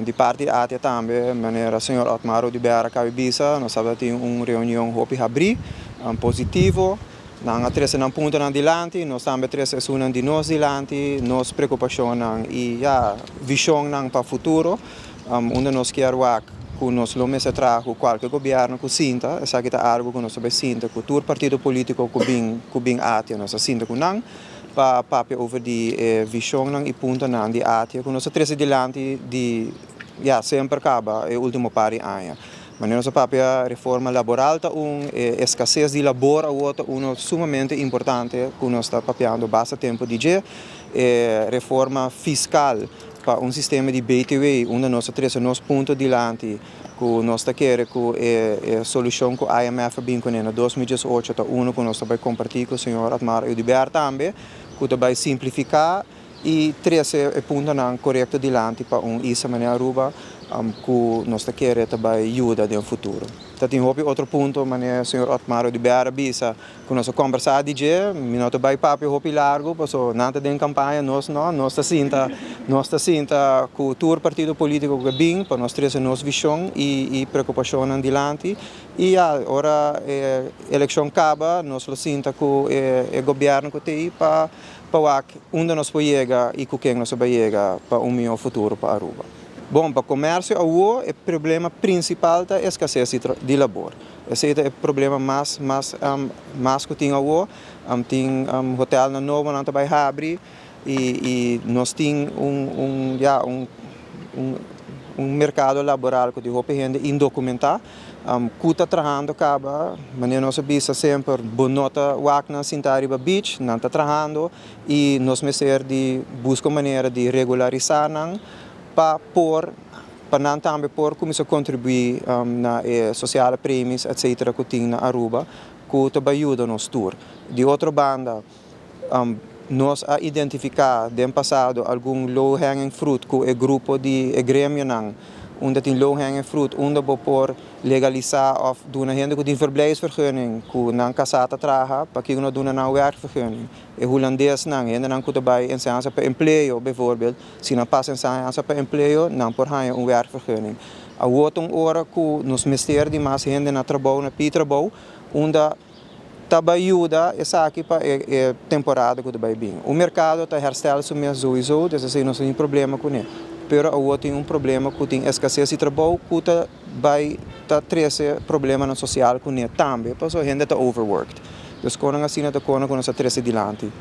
de parte de ATIA também, maneira senhor Otmar Odubert Cabibisa, nós sabemos que uma reunião hopi abrir, positivo, nang três não ponto nang dilante, nós também três é uma de nós dilante, nós preocupação nang e visão nang para futuro, onde nós queremos que nós lo mesa trago qualquer governo que sinta, essa que está algo que nós sabemos sinta, que todo partido político que bem ATIA nós sinta que não para over die visão e punto nang di ATIA, que nós três dilante de sempre acaba o último par de anos. Mas nossa própria reforma laboral está escassez de labor a outra sumamente importante que nós está papiando bastante tempo de dia, reforma fiscal para um sistema de BTW, onde nós três nos pontos dilante que nós está querendo que a solução que o IMF bem com em 2018 está que nós vai compartilhar com o senhor Otmar Odubert também, que vai simplificar e três pontos não correto dilante para essa maneira ruba que nós está querendo vai ajudar no futuro. Tem outro ponto, maneira senhor Otmar Odubert bisa que nós conversar de dia, minuto vai papo hopi largo, passo nada de campanha nós está sinta que todo partido político que bem para nós três nossa visão e preocupação dilante e agora eleição acaba, nós lo sinta que o governo que tem para onde nós podemos chegar e com quem nós vamos chegar para melhor futuro para Aruba. Bom, para o comércio, o problema principal é a escassez de labor. Esse é o problema mais que tem hoje. Tem hotel na Novo, não vai abrir e nós temos um mercado laboral que de gente indocumentada. Que está trabalhando acaba, mas nós sabemos sempre bonota na Sintariba Beach, não está trabalhando e nós meser de buscar maneira de regularizar para não também começar a contribuir na social prêmios, etc., que tem na Aruba, que também ajuda nos tour. De outra banda, nós a identificar no passado algum low-hanging fruit que o grupo de grêmio não, onde tem low-hanging fruit, onde pode legalizar of doen gente que tem verblijfsvergunning, que não casata traga, para que não doen een werkvergunning. E Holandees não, gente não que daarbij incensa para empleo, bijvoorbeeld, se não passa incensa para empleo, não por ganhar werkvergunning. A outra hora que nos ministerio de mais gente na trabalho, na Pietrabouw, onde também ajuda essa aqui para a temporada que vai bem. O mercado está hersteld mesmo sowieso, dus não tem problema com ele. Pero o tem problema que tem escassez de trabalho, que vai trazer problema no social com ele também, porque a gente está overworked. Dus quando assim está com essa três dilante,